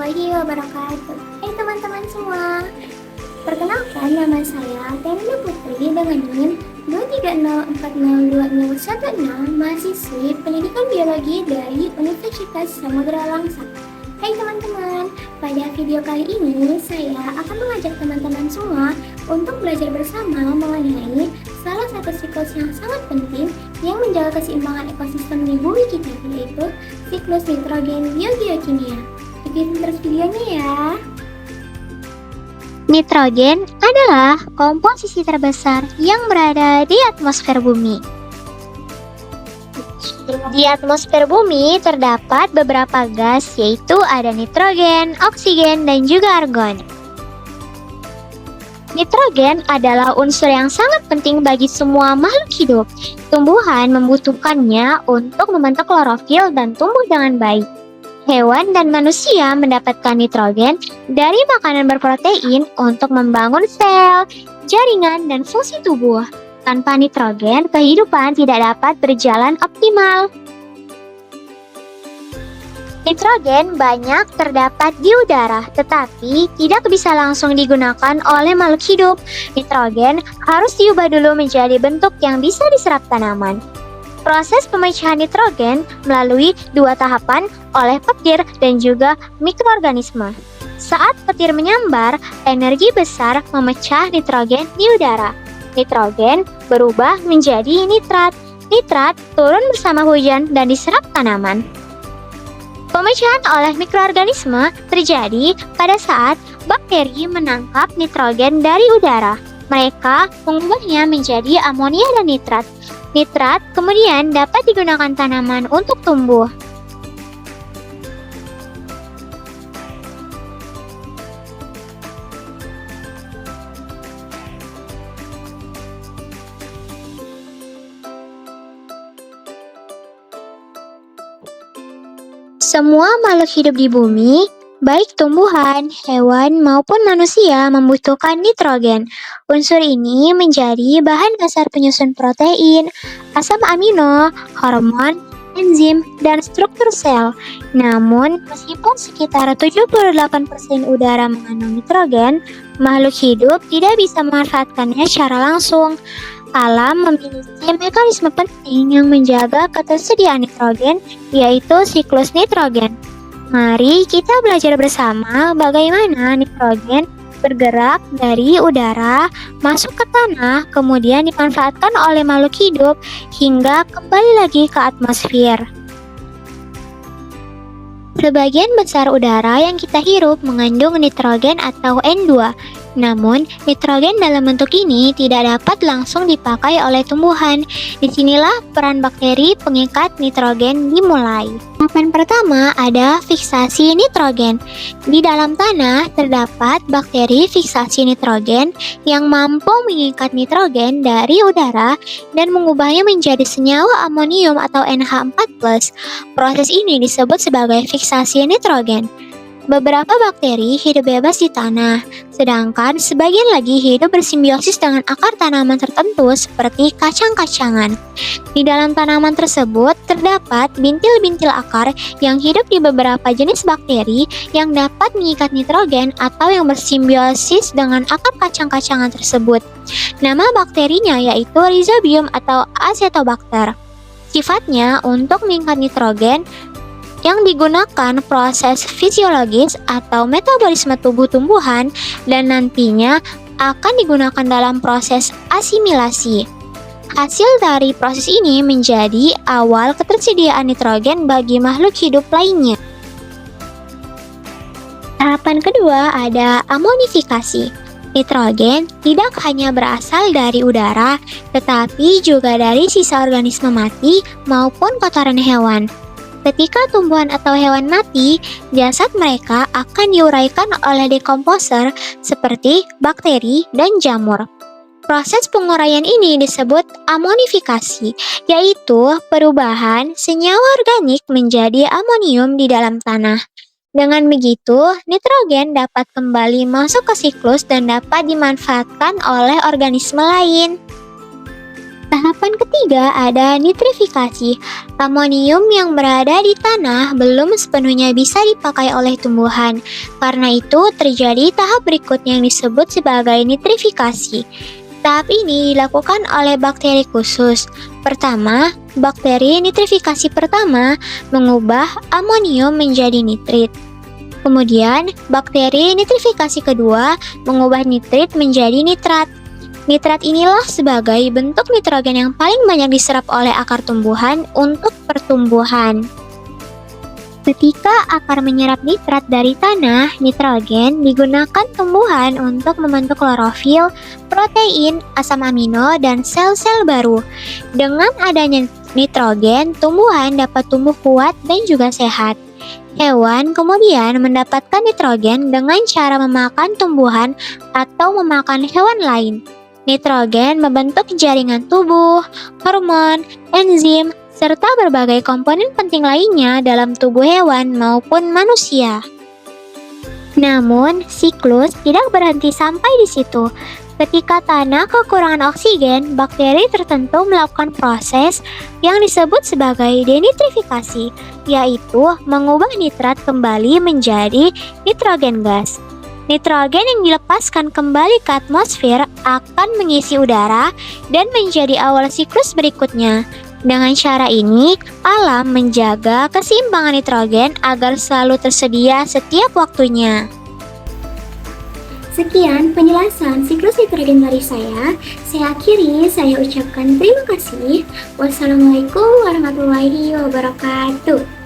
warahmatullahi wabarakatuh. Hai teman-teman semua, perkenalkan nama saya Tenda Putri dengan NIM 230402016, mahasiswi Pendidikan Biologi dari Universitas Samudra Langsa. Hai teman-teman, pada video kali ini saya akan mengajak teman-teman semua untuk belajar bersama mengenai salah satu siklus yang sangat penting yang menjaga keseimbangan ekosistem di bumi kita, yaitu siklus nitrogen biogeokimia. Ikutin terus videonya ya. Nitrogen adalah komposisi terbesar yang berada di atmosfer bumi. Di atmosfer bumi terdapat beberapa gas, yaitu ada nitrogen, oksigen, dan juga argon. Nitrogen adalah unsur yang sangat penting bagi semua makhluk hidup. Tumbuhan membutuhkannya untuk membentuk klorofil dan tumbuh dengan baik. Hewan dan manusia mendapatkan nitrogen dari makanan berprotein untuk membangun sel, jaringan, dan fungsi tubuh. Tanpa nitrogen, kehidupan tidak dapat berjalan optimal. Nitrogen banyak terdapat di udara, tetapi tidak bisa langsung digunakan oleh makhluk hidup. Nitrogen harus diubah dulu menjadi bentuk yang bisa diserap tanaman. Proses pemecahan nitrogen melalui dua tahapan oleh petir dan juga mikroorganisme. Saat petir menyambar, energi besar memecah nitrogen di udara. Nitrogen berubah menjadi nitrat. Nitrat turun bersama hujan dan diserap tanaman. Pemecahan oleh mikroorganisme terjadi pada saat bakteri menangkap nitrogen dari udara. Mereka mengubahnya menjadi amonia dan nitrat. Nitrat kemudian dapat digunakan tanaman untuk tumbuh. Semua makhluk hidup di bumi, baik tumbuhan, hewan, maupun manusia membutuhkan nitrogen. Unsur ini menjadi bahan dasar penyusun protein, asam amino, hormon, enzim, dan struktur sel. Namun, meskipun sekitar 78% udara mengandung nitrogen, makhluk hidup tidak bisa memanfaatkannya secara langsung. Alam memiliki mekanisme penting yang menjaga ketersediaan nitrogen, yaitu siklus nitrogen. Mari kita belajar bersama bagaimana nitrogen bergerak dari udara, masuk ke tanah, kemudian dimanfaatkan oleh makhluk hidup hingga kembali lagi ke atmosfer. Sebagian besar udara yang kita hirup mengandung nitrogen atau N2. Namun, nitrogen dalam bentuk ini tidak dapat langsung dipakai oleh tumbuhan. Disinilah peran bakteri pengikat nitrogen dimulai. Tahapan pertama ada fiksasi nitrogen. Di dalam tanah terdapat bakteri fiksasi nitrogen yang mampu mengikat nitrogen dari udara dan mengubahnya menjadi senyawa amonium atau NH4+. Proses ini disebut sebagai fiksasi nitrogen. Beberapa bakteri hidup bebas di tanah, sedangkan sebagian lagi hidup bersimbiosis dengan akar tanaman tertentu seperti kacang-kacangan. Di dalam tanaman tersebut terdapat bintil-bintil akar yang hidup di beberapa jenis bakteri yang dapat mengikat nitrogen atau yang bersimbiosis dengan akar kacang-kacangan tersebut. Nama bakterinya yaitu Rhizobium atau Acetobacter. Sifatnya untuk mengikat nitrogen yang digunakan proses fisiologis atau metabolisme tubuh tumbuhan dan nantinya akan digunakan dalam proses asimilasi. Hasil dari proses ini menjadi awal ketersediaan nitrogen bagi makhluk hidup lainnya. Tahapan kedua ada amonifikasi. Nitrogen tidak hanya berasal dari udara, tetapi juga dari sisa organisme mati maupun kotoran hewan. Ketika tumbuhan atau hewan mati, jasad mereka akan diuraikan oleh dekomposer seperti bakteri dan jamur. Proses penguraian ini disebut amonifikasi, yaitu perubahan senyawa organik menjadi amonium di dalam tanah. Dengan begitu, nitrogen dapat kembali masuk ke siklus dan dapat dimanfaatkan oleh organisme lain. Tahapan ketiga ada nitrifikasi. Amonium yang berada di tanah belum sepenuhnya bisa dipakai oleh tumbuhan. Karena itu terjadi tahap berikutnya yang disebut sebagai nitrifikasi. Tahap ini dilakukan oleh bakteri khusus. Pertama, bakteri nitrifikasi pertama mengubah amonium menjadi nitrit. Kemudian, bakteri nitrifikasi kedua mengubah nitrit menjadi nitrat. Nitrat inilah sebagai bentuk nitrogen yang paling banyak diserap oleh akar tumbuhan untuk pertumbuhan. Ketika akar menyerap nitrat dari tanah, nitrogen digunakan tumbuhan untuk membentuk klorofil, protein, asam amino, dan sel-sel baru. Dengan adanya nitrogen, tumbuhan dapat tumbuh kuat dan juga sehat. Hewan kemudian mendapatkan nitrogen dengan cara memakan tumbuhan atau memakan hewan lain. Nitrogen membentuk jaringan tubuh, hormon, enzim, serta berbagai komponen penting lainnya dalam tubuh hewan maupun manusia. Namun, siklus tidak berhenti sampai di situ. Ketika tanah kekurangan oksigen, bakteri tertentu melakukan proses yang disebut sebagai denitrifikasi, yaitu mengubah nitrat kembali menjadi nitrogen gas. Nitrogen yang dilepaskan kembali ke atmosfer akan mengisi udara dan menjadi awal siklus berikutnya. Dengan cara ini, alam menjaga keseimbangan nitrogen agar selalu tersedia setiap waktunya. Sekian penjelasan siklus nitrogen dari saya. Saya akhiri, saya ucapkan terima kasih. Wassalamualaikum warahmatullahi wabarakatuh.